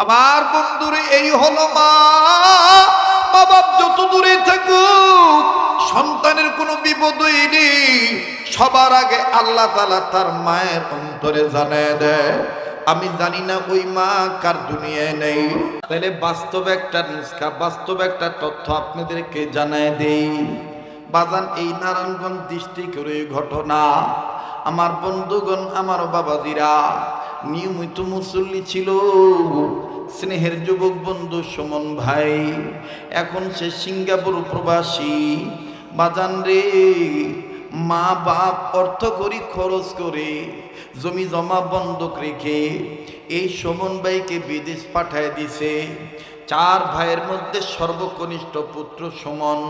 আমার বন্ধুরে এই হলো মা। বাবা যত দূরে থাকুক সন্তানের কোনো বিপদই নেই, সবার আগে আল্লাহ তাআলা তার মায়ের অন্তরে জানায় দেয়। আমি জানি না ওই মা কার দুনিয়ায় নেই। তাহলে বাস্তব একটা নুসখা, বাস্তব একটা তথ্য আপনাদেরকে জানায় দেই। বাজান এই নারায়ণগঞ্জ ডিস্ট্রিক্টের এই ঘটনা। আমার বন্ধুগণ, আমার বাবাজিরা, নিয়মিত মুসল্লি ছিল স্নেহের যুবক বন্ধু সুমন ভাই। এখন সে সিঙ্গাপুর প্রবাসী। বাজান রে, মা বাপ অর্থ করি খরচ করে জমি জমা বন্ধক রেখে এই সুমন ভাইকে বিদেশ পাঠায় দিছে। 4 ভাইয়ের মধ্যে সর্বকনিষ্ঠ পুত্র সুমন।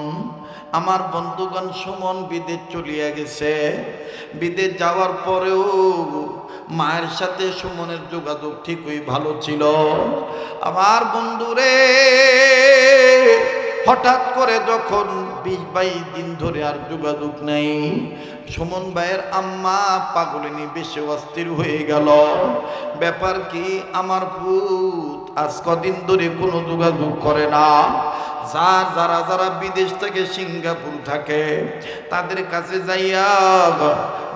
আমার বন্ধুগণ, সুমন বিদেশ চলিয়া গেছে। বিদেশ যাওয়ার পরেও মায়ের সাথে সুমনের যোগাযোগ ঠিকই ভালো ছিল। আমার বন্ধুরে হঠাৎ করে যখন 20-22 দিন ধরে আর যোগাযোগ নেই, সুমন ভাইয়ের আম্মা পাগলিনী বেশি অস্থির হয়ে গেল। ব্যাপার কি, আমার পুত আজ কদিন ধরে কোনো যোগাযোগ করে না। যারা বিদেশ থেকে সিঙ্গাপুর থাকে তাদের কাছে যাইয়া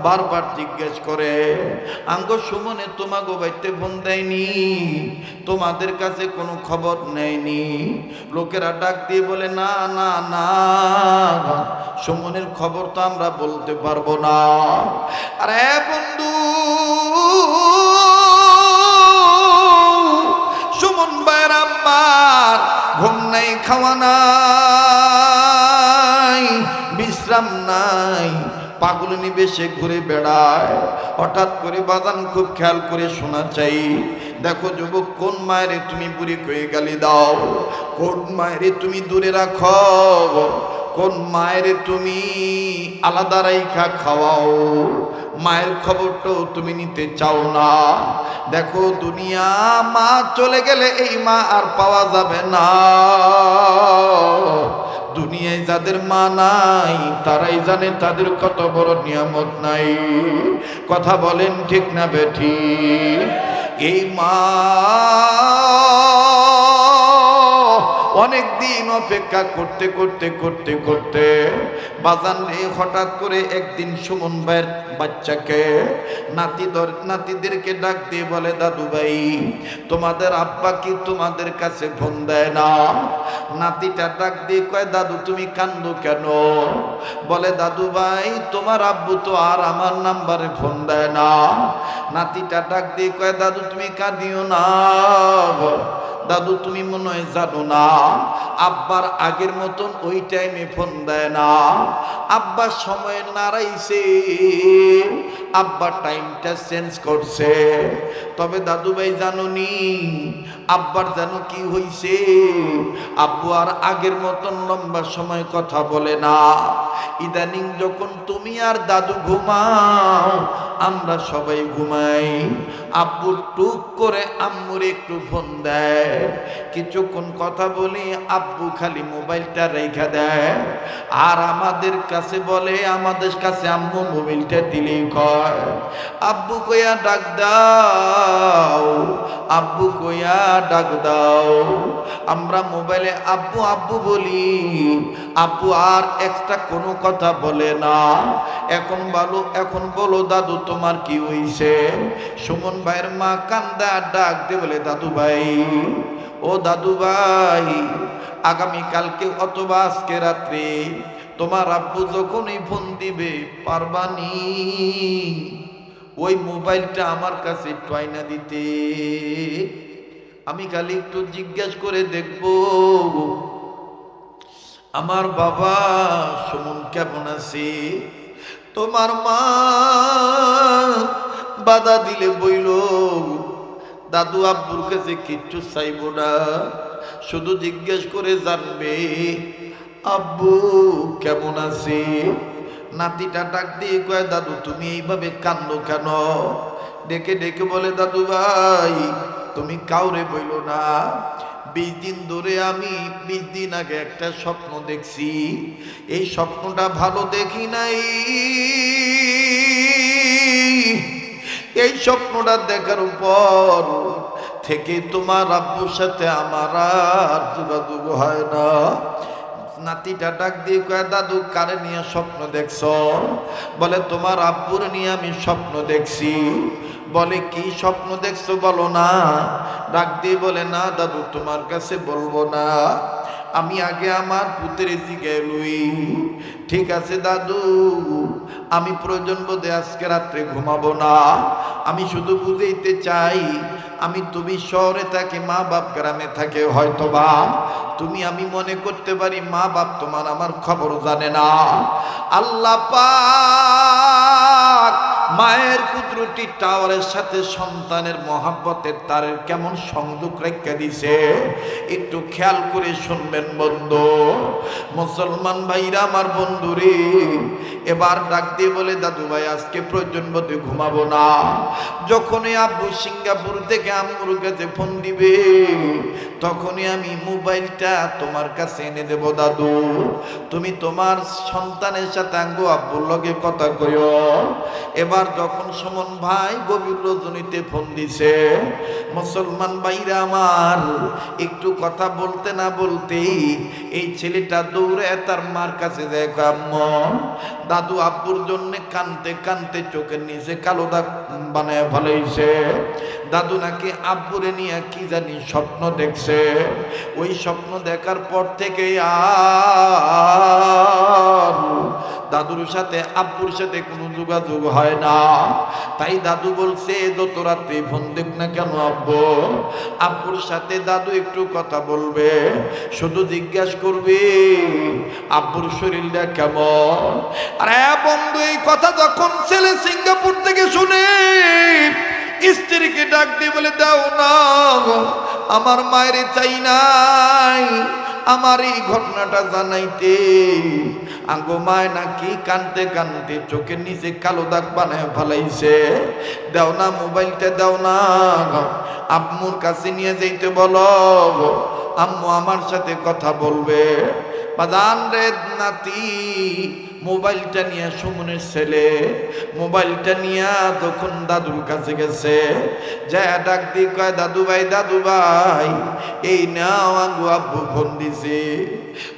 বারবার জিজ্ঞেস করে, আঙ্গ সুমনে তোমাগো বাইতে ফোন দেয়নি, তোমাদের কাছে কোনো খবর নেয়নি। লোকেরা ডাক দিয়ে বলে, না না না, সুমনের খবর তো আমরা বলতে পারবো না। আরে বন্ধু, সুমন ভাইয়ের আম্মার ঘুম নাই, খাওয়া নাই, বিশ্রাম নাই, পাগলিনী বেশে ঘুরে বেড়ায়। হঠাৎ করে বাজান খুব খেয়াল করে শোনা চাই, দেখো যুবক, কোন মায়েরে তুমি বুড়ি কয়ে গালি দাও, কোন মায়েরে তুমি দূরে রাখো, কোন মায়েরে তুমি আলাদা রাইখা খাওয়াও, মায়ের খবরটাও তুমি নিতে চাও না। দেখো দুনিয়া, মা চলে গেলে এই মা আর পাওয়া যাবে না। দুনিয়ায় যাদের মা নাই তারাই জানে তাদের কত বড় নিয়ামত নাই। কথা বলেন ঠিক না বেঠিক? এই মা অনেক দিন অপেক্ষা করতে করতে করতে করতে বাজান রে, হঠাৎ করে একদিন সুমন ভাইয়ের বাচ্চাকে নাতিদেরকে ডাক দিয়ে বলে, দাদু ভাই, তোমাদের আব্বা কি তোমাদের কাছে ফোন দেয় না? নাতিটা ডাক দিয়ে কয়, দাদু তুমি কান্দো কেন? বলে, দাদু ভাই, তোমার আব্বু তো আর আমার নাম্বারে ফোন দেয় না। নাতিটা ডাক দিয়ে কয়, দাদু তুমি কাঁদিও না, দাদু তুমি মনে হয় জানো না, আব্বার আগের মতন ওই টাইমে ফোন দেয় না। আব্বার সময় নাড়াইছে, আব্বার টাইমটা চেঞ্জ করছে। তবে দাদু ভাই জানোনি আব্বার জানো কি হইছে? আব্বু আর আগের মতন লম্বা সময় কথা বলে না। ইদানিং যখন তুমি আর দাদু ঘুমাও, আমরা সবাই ঘুমাই, আব্বু টুক করে আম্মুর একটু ফোন দেয়, কিছুক্ষণ কথা বলি, আব্বু খালি মোবাইলটা রেখে দেয় আর আমাদের কাছে বলে, আমাদের কাছে আম্মু মোবাইলটা দিলেই কয়, আব্বু কইয়া ডাক দাও, আব্বু কইয়া ডাক দাও। আমরা মোবাইলে আব্বু আব্বু বলি, আব্বু আর এক্সট্রা কোনো কথা বলে না। এখন বলো দাদু তোমার কি হইছে? সুমন ভাইয়ের মা কান্দা ডাক দিয়ে বলে, দাদু ভাই, ও দাদু ভাই, আগামীকালকে অথবা আজকে রাত্রে তোমার আব্বু যখনই ফোন দিবে, পারবানি ওই মোবাইলটা আমার কাছে টয়না দিতে? আমি খালি একটু জিজ্ঞাসা করে দেখব আমার বাবা সুমন কেমন আছে। তোমার মা বাধা দিলে বইল, দাদু আব্বুর কাছে কিচ্ছু চাইব না, শুধু জিজ্ঞেস করে জানবে আব্বু কেমন আছে। নাতিটা ডাক দিয়ে কয়, দাদু তুমি এইভাবে কান্দো কেন? ডেকে ডেকে বলে, দাদু ভাই, তুমি কাউরে বইল না, 20 দিন ধরে আমি 20 দিন আগে একটা স্বপ্ন দেখছি। এই স্বপ্নটা ভালো দেখি নাই, এই স্বপ্নটা দেখার পর থেকে তোমার আব্বুর সাথে আমার আর যোগাযোগ হয় না। নাতিটা ডাক দিয়ে কয়, দাদু কারে নিয়ে স্বপ্ন দেখছ? বলে তোমার আব্বুর নিয়ে আমি স্বপ্ন দেখছি। বলে কি স্বপ্ন দেখছো বলো না। ডাক দিয়ে বলে, না দাদু তোমার কাছে বলবো না, আমি আগে আমার পুত্রের দিকে লুই। ঠিক আছে দাদু, আমি প্রয়োজন বোধে আজকে রাত্রে ঘুমাবো না। আমি শুধু বুঝাইতে চাই, তুমি শহরে থাকে, মা বাপ গ্রামে থাকে, হয়তোবা আমি মনে করতে পারি মা বাপ তোমার আমার খবর জানে না। আল্লাহ পাক মায়ের কুদরতি টাওয়ারের সাথে সন্তানের মহাব্বতের তারের কেমন সংযোগ রেখে দিছে, একটু খেয়াল করে শুনবেন বন্ধু। মুসলমান ভাইরা আমার বন্ধুরে, এবার ডাক দিয়ে বলে, দাদু ভাই আজকে প্রয়োজন বোধে ঘুমাবো না। যখনই আব্বু সিঙ্গাপুর থেকে আম্মুর কাছে ফোন দিবে, তখনই আমি মোবাইলটা তোমার কাছে এনে দেব দাদু, তুমি তোমার সন্তানের সাথে আঙ্গু আব্বুর লগে কথা কইও। এবার যখন সুমন ভাই গভীর রজনীতে ফোন দিছে, মুসলমান ভাইরা আমার, একটু কথা বলতে না বলতেই এই ছেলেটা দৌড়ে তার মার কাছে যায়, আম্মু দাদু আব্বুর জন্য কানতে কানতে চোখের নিচে কালো দাগ বানায় ফেলেছে। দাদু নাকি আব্বুরে নিয়ে কি জানি স্বপ্ন দেখছে। ওই স্বপ্ন দেখার পর থেকে আর দাদুর সাথে আব্বুর সাথে কোনো যোগাযোগ হয় না। তাই দাদু বলছে, যত রাত্রে ফোন দেখ না কেন আব্বুর সাথে দাদু একটু কথা বলবে, শুধু জিজ্ঞাসা করবে আব্বুর শরীরটা কেমন। আরে বন্ধু, এই কথা যখন ছেলে সিঙ্গাপুর থেকে শুনে, স্ত্রীকে ডাক দিয়ে বলে, দাও না, আমার মায়ের চাই নাই আমার এই ঘটনাটা জানাইতে। আঙ্গো মায় নাকি কানতে কানতে চোখের নিচে কালো দাগ বানায় ফেলাইছে। দাও না, মোবাইলটা দাও না, আম্মুর কাছে নিয়ে যাইতে বলো, আম্মু আমার সাথে কথা বলবে। বাজান রে নাতি, মোবাইলটা নিয়ে সুমনের ছেলে মোবাইলটা নিয়ে তখন দাদুর কাছে গেছে, যা ডাক দিয়ে কয়, দাদু ভাই এই নাও আঙ্গু আব্বু ফোন দিছে,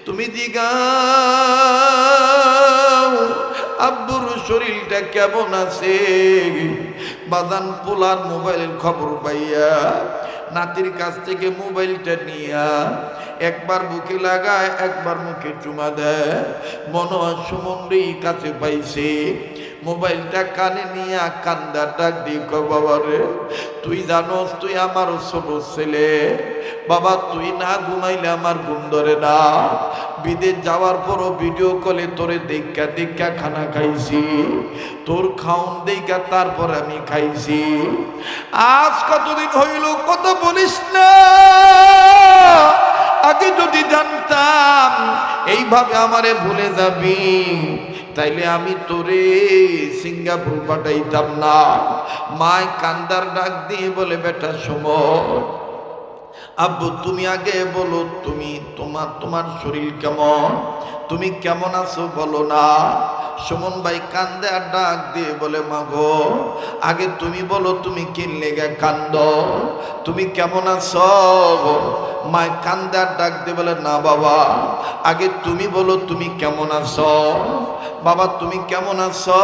তুমি জিগাও আব্বুর শরীরটা কেমন আছে। বাজান পোলার মোবাইলের খবর পাইয়া নাতির কাছ থেকে মোবাইলটা নিয়া একবার বুকে লাগায়, একবার মুখে চুমা দেয়, মনে হয় সুমনরেই কাছে পাইছে। মোবাইলটা কানে নিয়ে কান্দার ডাক দিয়ে কয়, বাবা রে তুই জানোস তুই আমার ছোট ছেলে, বাবা তুই না ঘুমাইলে আমার ঘুম ধরে না। বিদেশ যাওয়ার পরও ভিডিও কলে তোরে দেখা দেখা খানা খাইছি, তোর খাউন দেখা তারপর আমি খাইছি। আজ কতদিন হইল কত বলিস না, আগে যদি জানতাম এইভাবে আমারে ভুলে যাবি, তাইলে আমি তোরে সিঙ্গাপুর পাঠাইতাম না। মায় কান্দার ডাক দিয়ে বলে, বেটা সমর, আব্বু তুমি আগে বলো, তোমার শরীর কেমন, তুমি কেমন আছো বলো না। সুমন ভাই কান্দে আর ডাক দিয়ে বলে, মাগো আগে তুমি বলো, তুমি কি লেগে কান্দ, তুমি কেমন আছো। মায় কান্দে আর ডাক দিয়ে বলে, না বাবা আগে তুমি বলো তুমি কেমন আছো, বাবা তুমি কেমন আছো।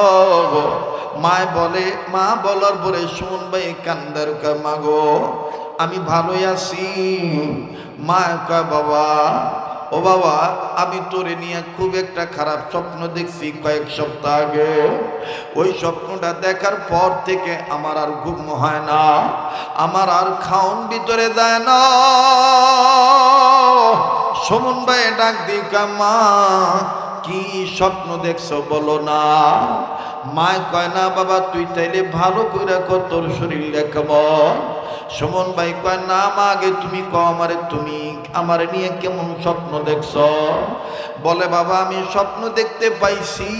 মায় বলে, মা বলার পরে সুমন ভাই কান্দার কয়, মাগো আমি ভালোই আছি। মা কয়, বাবা ও বাবা আমি তোরে নিয়ে খুব একটা খারাপ স্বপ্ন দেখছি কয়েক সপ্তাহ আগে। ওই স্বপ্নটা দেখার পর থেকে আমার আর ঘুম হয় না, আমার আর খাওন ভিতরে যায় না। সুমন ভাই ডাক দিয়ে কয়, মা কি স্বপ্ন দেখছো বলো না। মায় কয়, না বাবা তুই তাইলে ভালো করে কর, তোর শরীর কেমন। সুমন ভাই কয়, না মা আগে তুমি কও আমারে, তুমি আমারে নিয়ে কেমন স্বপ্ন দেখছ। বলে, বাবা আমি স্বপ্ন দেখতে পাইছি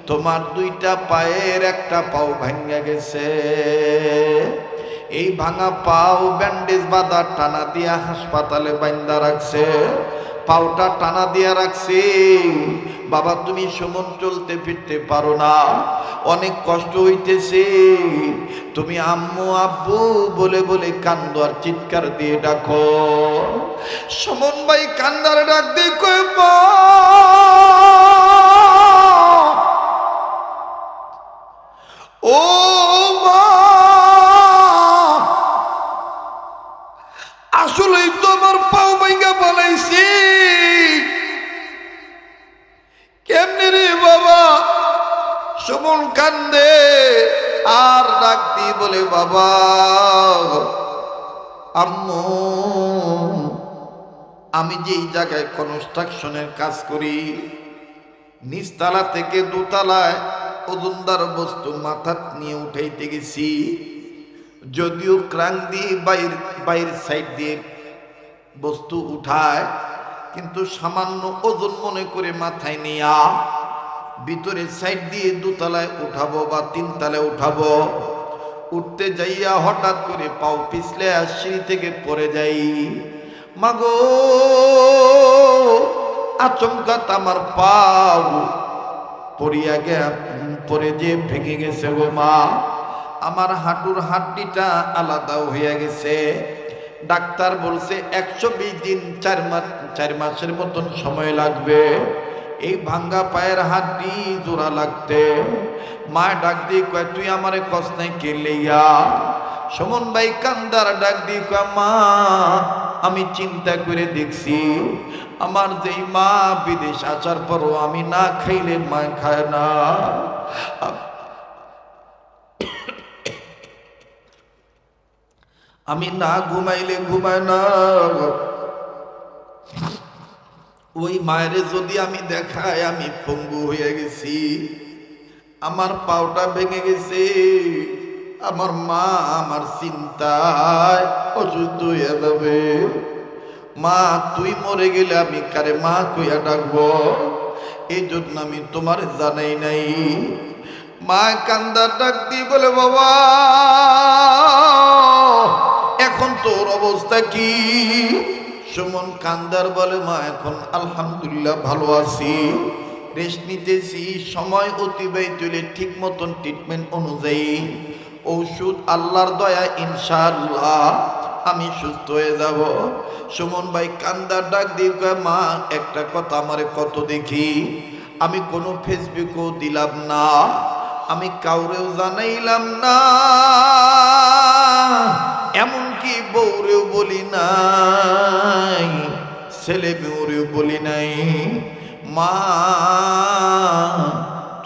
তোমার দুইটা পায়ের একটা পাও ভাঙ্গা গেছে, এই ভাঙা পাও ব্যান্ডেজ বাঁধা টানা দিয়া হাসপাতালে বাইন্দা রাখছে, পাওটা টানা দিয়া রাখছে। বাবা তুমি সুমন চলতে ফিরতে পারো না, অনেক কষ্ট হইতেছে। তুমি আম্মু আব্বু বলে বলে কান্দো আর চিৎকার দিয়ে ডাকো। সুমন ভাই কান্দার ডাক দিয়ে কয় মা, ও মা, আসলেই তো আমার পাও ভাইঙ্গা বলাইছি। কেমনে রে বাবা? সুমন কান্দে আর ডাক দিয়ে বলে বাবা, আম্মু আমি যেই জায়গায় কনস্ট্রাকশনের কাজ করি, নিচতলা থেকে দোতলায় ওজনদার বস্তু মাথাত নিয়ে উঠাইতে গেছি। যদিও ক্রাং দিয়ে বাইর সাইড দিয়ে বস্তু উঠায়, কিন্তু সামান্য ওজন মনে করে মাথায় নিয়া ভিতরের সাইড দিয়ে দোতলায় উঠাবো বা তিনতলায় উঠাবো। উঠতে যাইয়া হঠাৎ করে পাও পিছলে আর সিঁড়ি থেকে পড়ে যাই। মাগো আচমকাত আমার পাও পড়িয়া পরে যে ভেঙে গেছে গো মা। আমার হাঁটুর হাড্ডিটা আলাদা হয়ে গেছে। ডাক্তার বলছে 120 দিন 4 মাসের মতন সময় লাগবে এই ভাঙ্গা পায়ের হাড্ডি জোড়া লাগতে। মা ডাক দিয়ে কয় তুই আমারে কস নাই কে লইয়া? সুমন ভাই কান্দার ডাক দিয়ে কয় মা আমি চিন্তা করে দেখছি, আমার যেই মা বিদেশ আসার পরও আমি না খাইলে মা খায় না, আমি না ঘুমাইলে ঘুমায় না। ওই মায়ের যদি আমি দেখাই আমি পঙ্গু হয়ে গেছি, আমার পাওটা ভেঙে গেছে, আমার মা আমার চিন্তায় অসুস্থ হয়ে যাবে। মা তুই মরে গেলে আমি কারে মা কইয়া ডাকবো? এই জন্য আমি তোমার জানাই নাই। মা কান্দার ডাক দিয়ে বলে বাবা এখন তোর অবস্থা কি? সুমন কান্দার বলে মা এখন আলহামদুলিল্লাহ ভালো আছি, রেস্ট নিতেছি, সময় অতিবাহিত হইলে ঠিক মতন ট্রিটমেন্ট অনুযায়ী ঔষধ আল্লাহর দয়া ইনশাআল্লাহ আমি সুস্থ হয়ে যাব। সুমন ভাই কান্দার ডাক দিয়ে কয় মা একটা কথা আমারে কত দেখি, আমি কোনো ফেসবুকও দিলাম না, আমি কাউরেও জানাইলাম না, এমনকি বউরেও বলি নাই, ছেলে মেয়েরেও বলি নাই। মা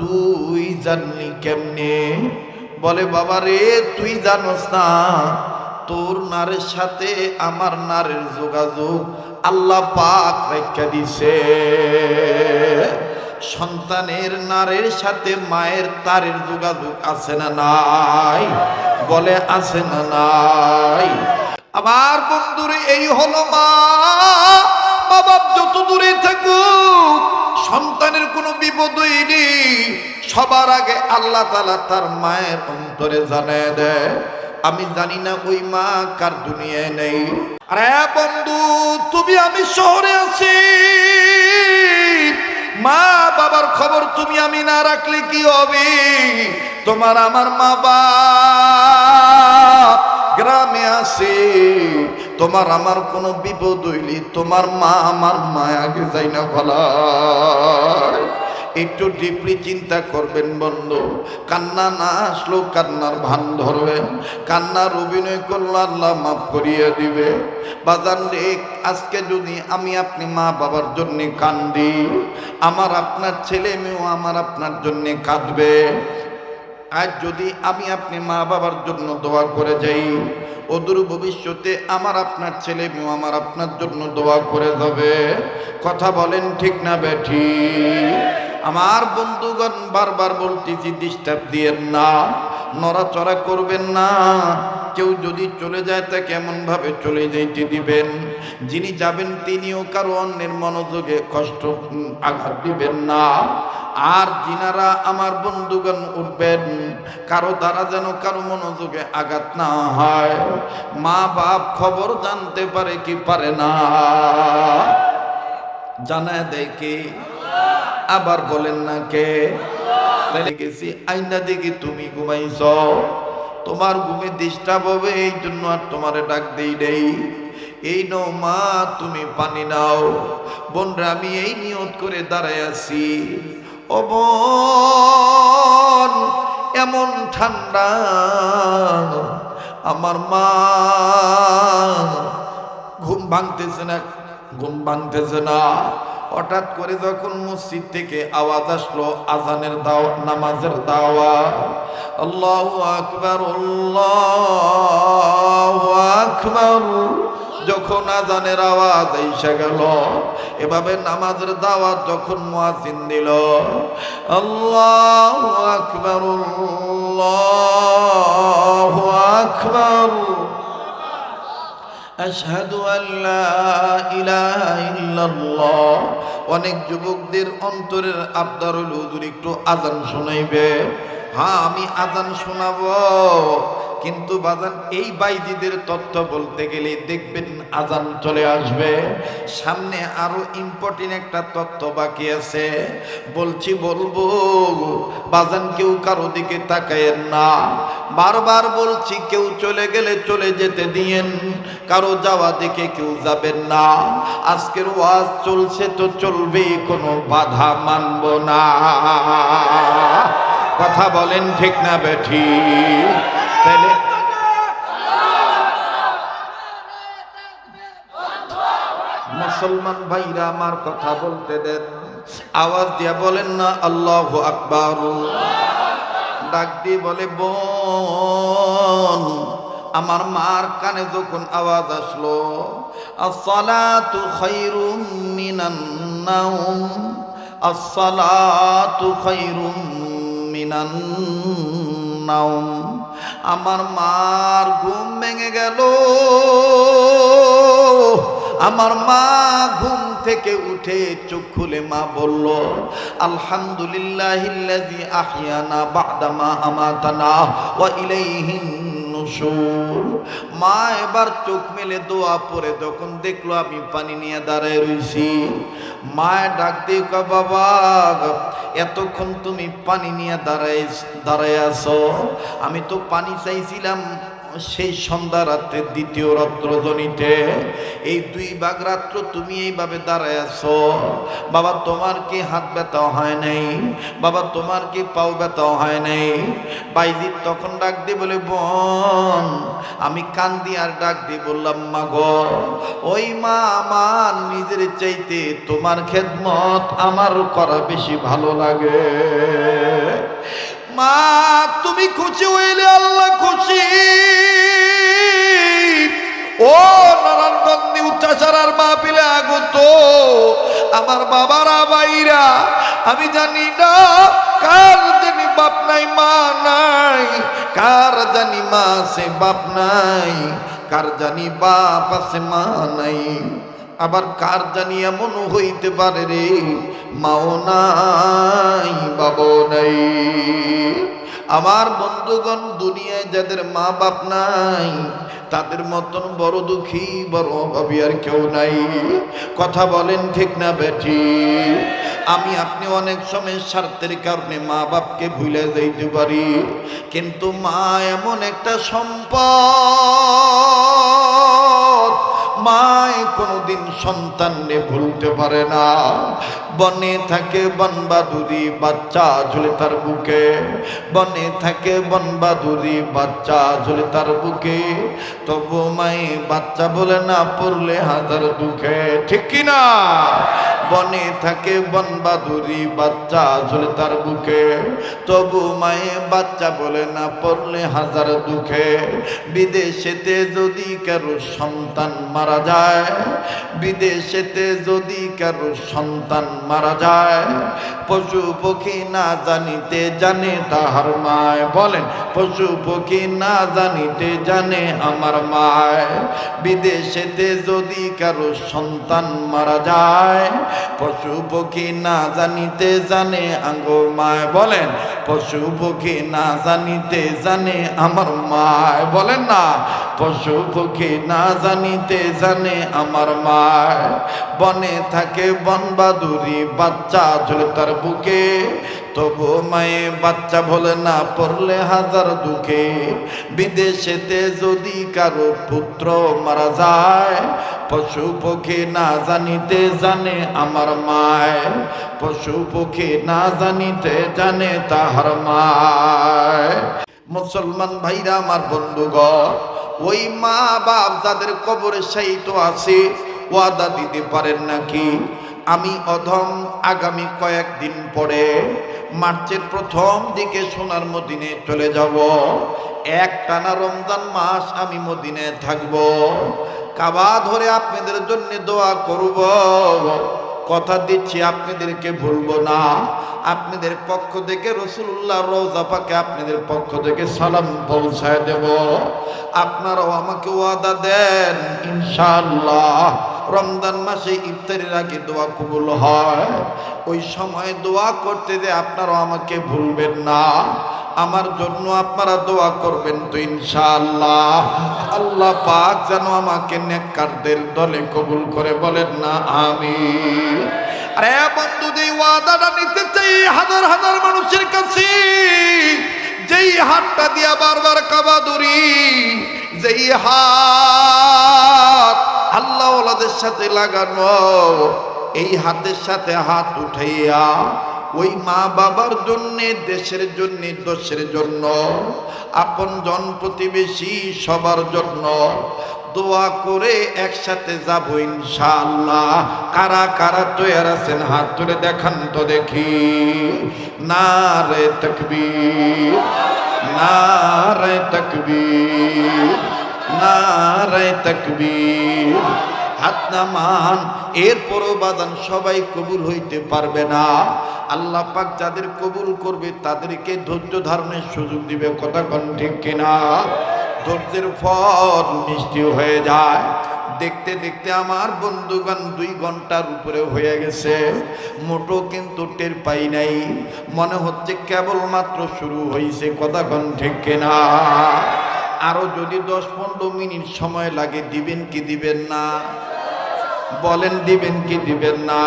তুই জানলি কেমনে? বলে বাবা রে তুই জানোস না, তোর নারের সাথে আমার নারের যোগাযোগ আল্লাহ পাক রেখে দিছে। সন্তানের নারের সাথে মায়ের তারের যোগাযোগ আছে না নাই? বলে আছে না নাই? আমার বন্ধুরে এই হলো মা। বাবা যত দূরে থাকুক সন্তানের কোনো বিপদ হয়নি, সবার আগে আল্লাহ তাআলা তার মায়ের অন্তরে জানায় দেয়। আমি জানি না ওই মা কার দুনিয়ায় নেই। আরে বন্ধু তুমি আমি শহরে আছি, মা বাবার খবর তুমি আমি না রাখলে কি হবে? তোমার আমার মা বাপ গ্রামে আছে, তোমার আমার কোনো বিপদ হইলে তোমার মা আমার মায়াকে যাই না ভালাই। একটু ডিপলি চিন্তা করবেন বন্ধু। কান্না না আসলেও কান্নার ভান ধরবেন, কান্নার অভিনয় করলে আল্লাহ মাফ করিয়ে দিবে। বাজান রে আজকে যদি আমি আপনি মা বাবার জন্য কান্দি, আমার আপনার ছেলে মেয়েও আমার আপনার জন্য কাঁদবে। আজ যদি আমি আপনি মা বাবার জন্য দোয়া করে যাই, অদূর ভবিষ্যতে আমার আপনার ছেলে মেয়েও আমার আপনার জন্য দোয়া করে যাবে। কথা বলেন ঠিক না বেঠি? আমার বন্ধুগণ বারবার বলতেছি ডিস্টার্ব দিয়েন না, নড়াচড়া করবেন না। কেউ যদি চলে যায় তা কেমন ভাবে চলে যাইতে দিবেন। যিনি যাবেন তিনিও কারো অন্যের মনোযোগে কষ্ট আঘাত দিবেন না। আর যিনারা আমার বন্ধুগণ উঠবেন কারো দ্বারা যেন কারো মনোযোগে আঘাত না হয়। মা বাপ খবর জানতে পারে কি পারে না? জানায় দেয় কে? আবার বলেন না কে? তাহলে গেছি আইনা দেখি তুমি ঘুমাইছ, তোমার ঘুমে ডিস্টার্ব হবে এই জন্য আর তোমারে ডাক দেই নেই। এই নাও মা তুমি পানি নাও। বোনরা আমি এই নিয়ত করে দাঁড়ায় আছি, ও বোন এমন ঠান্ডা, আমার মা ঘুম ভাঙতেছে না, ঘুম ভাঙতেছে না। হঠাৎ করে যখন মসজিদ থেকে আওয়াজ আসলো আজানের দাওয়াত, নামাজের দাওয়াত, আল্লাহু আকবার আল্লাহু আকবার, যখন আজানের আওয়াজ এসে গেল, এভাবে নামাজের দাওয়াত যখন মুয়াজ্জিন দিল, আল্লাহু আকবার আল্লাহু আকবার, আশহাদু আল্লা ইলাহা ইল্লাল্লাহ। অনেক যুবকদের অন্তরের আবদার হলো হুজুর একটু আজান শোনাইবে। হ্যাঁ আমি আজান শোনাবো, কিন্তু বাজান এই বাইজিদের তথ্য বলতে গেলে দেখবেন আজান চলে আসবে। সামনে আরো ইম্পর্টেন্ট একটা তথ্য বাকি আছে, বলছি বলবো বাজান, কেউ কারো দিকে তাকায়েন না। বারবার বলছি কেউ চলে গেলে চলে যেতে দিয়েন, কারো যাওয়া দেখে কেউ যাবেন না। আজকের ওয়াজ চলছে তো চলবেই, কোনো বাধা মানব না। কথা বলেন ঠিক না বেঠি? তাহলে মুসলমান ভাইরা আমার কথা বলতে দেন, আওয়াজ দিয়া বলেন না আল্লাহু আকবার। ডাক দিয়ে বলে বোন, আমার মার কানে যখন আওয়াজ আসলো আসসালাতু খায়রুম মিনান নাওম, আসসালাতু খায়রুম মিনান নাওম, আমার মার ঘুম ভেঙে গেল। আমার মা ঘুম থেকে উঠে চোখ খুলে মা বলল আলহামদুলিল্লাহিল্লাযী আহইয়ানা বা'দা মা আমাতানা ওয়া ইলাইহিন নুশুর। মা এবার চোখ মেলে দোয়া পড়ে যখন দেখলো আমি পানি নিয়ে দাঁড়ায় রইছি, মা ডাক দিয়ে কয় বাবা এতক্ষণ তুমি পানি নিয়ে দাঁড়ায় আছো, আমি তো পানি চাইছিলাম সেই সন্ধ্যা রাত্রের দ্বিতীয় রাত্রজনীতে, এই 2 ভাগ রাত্র তুমি এইভাবে দাঁড়ায় আছো। বাবা তোমার কি হাত ব্যথা হয় নাই? বাবা তোমার কি পাও ব্যথা হয় নাই? বাইজিৎ তখন ডাক দিয়ে বলে বোন, আমি কান্দি আর ডাক দিয়ে বললাম মা গো, ওই মা আমার নিজের চাইতে তোমার খেদমত আমার করা বেশি ভালো লাগে। মা তুমি খুশি হইলে আল্লাহ খুশি। ও নারায়ণগঞ্জ উচ্চাসারার মাহফিলে আগত আমার বাবারা ভাইরা, আমি জানি না কার জানি বাপ নাই মা নাই, কার জানি মা আছে বাপ নাই, কার জানি বাপ আছে মা নাই, আবার কার জানি এমন হইতে পারে রে মাও নাই বাবাও নাই। আমার বন্ধুগণ, দুনিয়ায় যাদের মা বাপ নাই তাদের মতন বড় দুঃখী বড় অভাবী আর কেউ নাই। কথা বলেন ঠিক না বেঠি? আমি আপনি অনেক সময় স্বার্থের কারণে মা বাপকে ভুলে যাইতে পারি, কিন্তু মা এমন একটা সম্পদ, মায় কোনোদিন সন্তানকে ভুলতে পারে না। বনে থাকে বনবাদুরি বাচ্চা ঝুলে তার বুকে, বনে থাকে বনবাদুরি বাচ্চা ঝুলে তার বুকে, তবু মায়ে বাচ্চা বলে না পড়লে হাজার দুঃখে, ঠিক কিনা? বনে থাকে বনবাদুরি বাচ্চা ঝুলে তার বুকে, তবু মায়ে বাচ্চা বলে না পড়লে হাজার দুঃখে। বিদেশেতে যদি কারো সন্তান মারা যায়, বিদেশেতে যদি কারো সন্তান মারা যায়, পশু পক্ষী না জানিতে জানে তাহার মায়। বলেন পশু পক্ষী না জানিতে জানে আমার মায়। বিদেশেতে যদি কারো সন্তান মারা যায়, পশু পক্ষী না জানিতে জানে আঙ্গো মায়, বলেন পশু পক্ষী না জানিতে জানে আমার মায়, বলেন না পশু পক্ষী না জানিতে জানে আমার মায়। বনে থাকে বনবাদুরি বাচ্চা ঝুলে তার বুকে, তবু মায়ে বাচ্চা বলে না পড়লে হাজার দুঃখে। বিদেশেতে যদি কারো পুত্র মারা যায়, পশু পক্ষী না জানিতে জানে আমার মায়, পশু পক্ষী না জানিতে জানে তাহার মায়। মুসলমান ভাইরা আমার বন্ধুগণ, ওই মা বাপ যাদের কবরে শায়িত আছে, ওয়াদা দিতে পারেন নাকি আমি অধম আগামী কয়েকদিন পরে মার্চের প্রথম দিকে সোনার মদিনে চলে যাব। একটানা রমজান মাস আমি মদিনে থাকব, কাবা ধরে আপনাদের জন্য দোয়া করব। কথা দিচ্ছি আপনাদেরকে ভুলবো না। আপনাদের পক্ষ থেকে রাসূলুল্লাহ রওজা পাকে আপনাদের পক্ষ থেকে সালাম পৌঁছায় দেব। আপনারাও আমাকে ওয়াদা দেন ইনশাআল্লাহ রমজান মাসে ইফতারের আগে দোয়া কবুল হয়। ওই সময় দোয়া করতে যে আপনারাও আমাকে ভুলবেন না, আমার জন্য আপনারা দোয়া করবেন তো ইনশাআল্লাহ। আল্লাহ পাক যেন আমাকে নেককারদের দলে কবুল করে, বলেন না আমিন। আরে বন্ধু, যে ওয়াদাটা নিতে চাই হাজার হাজার মানুষের কাছে, যেই হাতটা দিয়া বারবার কাবা দৌড়ি, যেই হাত আল্লাহ ওয়ালাদের সাথে লাগানো, এই হাতের সাথে হাত উঠাইয়া ওই মা বাবার জন্য, দেশের জন্য, দশের জন্য, আপনজন প্রতিবেশী সবার জন্য দোয়া করে একসাথে যাব ইনশাআল্লাহ। কারা কারা তৈয়ার আছেন হাত তুলে দেখান তো দেখি। নারে তাকবীর, নারে তাকবীর, নারে তাকবীর। হাত নামান। এরপরও বাদান সবাই কবুল হইতে পারবে না। আল্লাহ পাক যাদের কবুল করবে তাদেরকে ধৈর্য ধারণের সুযোগ দিবে। কথা কোন ঠিক কিনা? ধৈর্যের ফল মিষ্টি হয়ে যায়। দেখতে দেখতে আমার বন্ধুগণ 2 ঘন্টার উপরে হয়ে গেছে, মোটো কিন্তু টের পাই নাই। মনে হচ্ছে কেবলমাত্র শুরু হয়েছে। কথা কোন ঠিক কিনা? আরো যদি 10-15 মিনিট সময় লাগে দিবেন কি দিবেন না? বলেন দিবেন কি দিবেন না?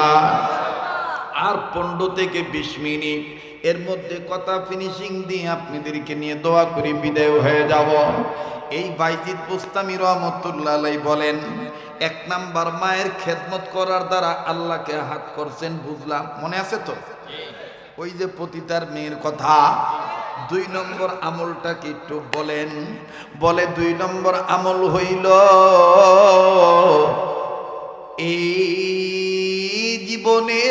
আর 15 থেকে 20 মিনিট এর মধ্যে কথা ফিনিশিং দিয়ে আপনাদেরকে নিয়ে দোয়া করে বিদায় হয়ে যাব। এই বাইজিদ বুস্তামি রহমতুল্লাহ আলাইহি বলেন, 1 নাম্বার মায়ের খেদমত করার দ্বারা আল্লাহকে হাত করছেন, বুঝলাম। মনে আছে তো ওই যে পতিতার মেয়ের কথা। 2 নম্বর আমলটা কি একটু বলেন? বলে 2 নম্বর আমল হইল, এই জীবনে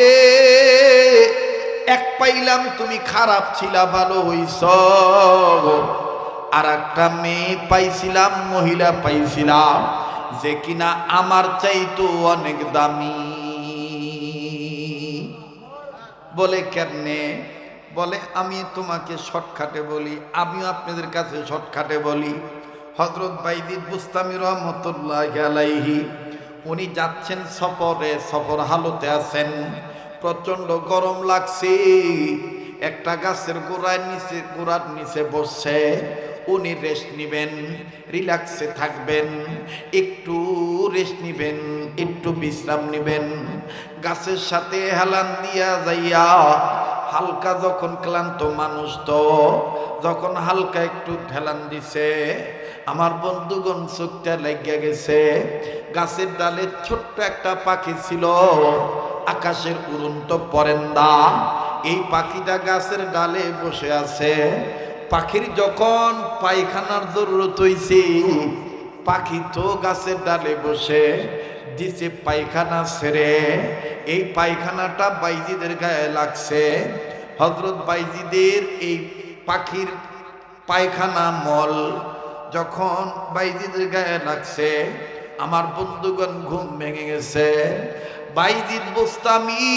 এক পাইলাম তুমি খারাপ ছিলা, ভালো হইছ। আর একটা মেয়ে পাইছিলাম, মহিলা পাইছিলাম, যে কিনা আমার চাইতো অনেক দামি। বলে কেমনে? বলে আমি তোমাকে শর্টকাটে বলি, আমিও আপনাদের কাছে শর্টকাটে বলি। হযরত বাইজিদ বুস্তামি রহমতুল্লাহি আলাইহি উনি যাচ্ছেন সফরে, সফর হালতে আছেন, প্রচন্ড গরম লাগছে। একটা গাছের গোড়ার নিচে বসে উনি রেস্ট নিবেন, রিল্যাক্সে থাকবেন, একটু রেস্ট নিবেন, একটু বিশ্রাম নিবেন। গাছের সাথে হেলান দিয়া যাইয়া হালকা, যখন ক্লান্ত মানুষ তো যখন হালকা একটু হেলান দিছে, আমার বন্ধুগণ চোখটা লাগিয়া গেছে। গাছের ডালে ছোট্ট একটা পাখি ছিল, আকাশের উড়ন্ত পরেন্দা। এই পাখিটা গাছের ডালে বসে আছে। পাখির যখন পায়খানার জরুরত হইছে, পাখি তো গাছের ডালে বসে দিছে পায়খানা ছেড়ে। এই পায়খানাটা বাইজিদের গায়ে লাগছে। হযরত বাইজিদের এই পাখির পায়খানা মল যখন বাইজিদের গায়ে লাগছে, আমার বন্ধুগণ ঘুম ভেঙে গেছে। বাইজিদ বুস্তামি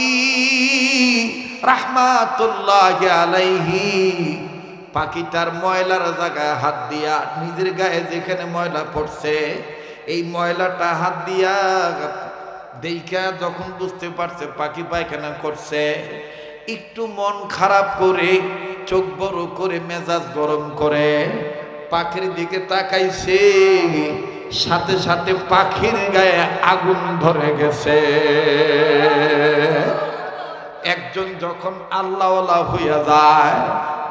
রাহমাতুল্লাহি আলাইহি পাখিটার ময়লার জায়গায় হাত দিয়া, নিজের গায়ে যেখানে ময়লা পড়ছে এই ময়লাটা হাত দিয়া দেখা যখন বুঝতে পারছে পাখি পায়খানা করছে, একটু মন খারাপ করে চোখ বড় করে মেজাজ গরম করে পাখির দিকে তাকাইছে, সাথে সাথে পাখির গায়ে আগুন ধরে গেছে। একজন যখন আল্লাহওয়ালা হইয়া যায়,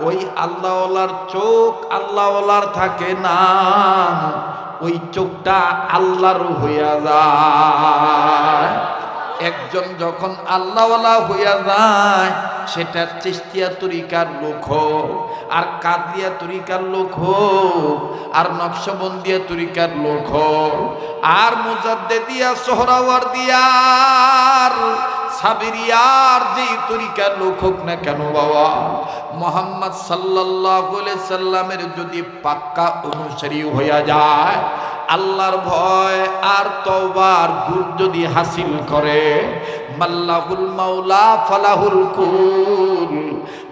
ওই আল্লাহওয়ালার চোখ আল্লাহওয়ালার থাকে না, ওই চোখটা আল্লাহর হইয়া যায়। একজন যখন আল্লাহওয়ালা হইয়া যায়, সেটা চিশতিয়া তরিকার লোক হোক, আর কাদিয়া তরিকার লোক হোক, আর নকশবন্দিয়া তরিকার লোক হোক, আর মুজাদ্দিদিয়া সোহরাওয়ার্দিয়ার সাবিরিয়ার যে তরিকার লোক হোক না কেন বাবা, মুহাম্মদ সাল্লাল্লাহু আলাইহি সাল্লামের যদি পাক্কা অনুসারী হইয়া যায়, আল্লাহর ভয় আর তওবার গুণ যদি হাসিল করে, মাল্লাহুল মাওলা ফালাহুল কুল,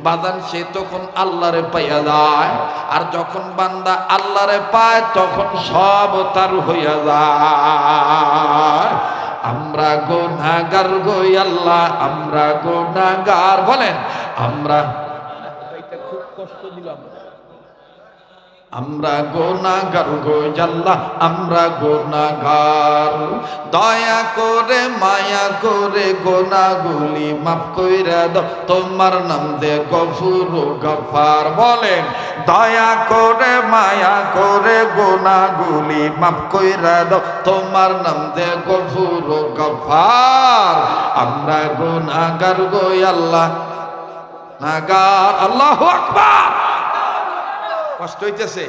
বাদান সে তখন আল্লাহরে পাইয়া যায়। আর যখন বান্দা আল্লাহরে পায় তখন সব তার হইয়া যায়। আমরা গুনাহগার গো আল্লাহ, আমরা গুনাহগার, বলেন আমরা, খুব কষ্ট দিলাম, আমরা গুনাহগার গো আল্লাহ, আমরা গুনাহগার, দয়া করে মায়া করে গুনাহগুলি মাফ কইরা দাও, তোমার নাম দে গফুর গফার, বলেন দয়া করে মায়া করে গুনাহগুলি মাফ কইরা দাও, তোমার নাম দে গফুর গফার, আমরা গুনাহগার গো আল্লাহ নাগার। আল্লাহু আকবার। কষ্ট হইতেছে?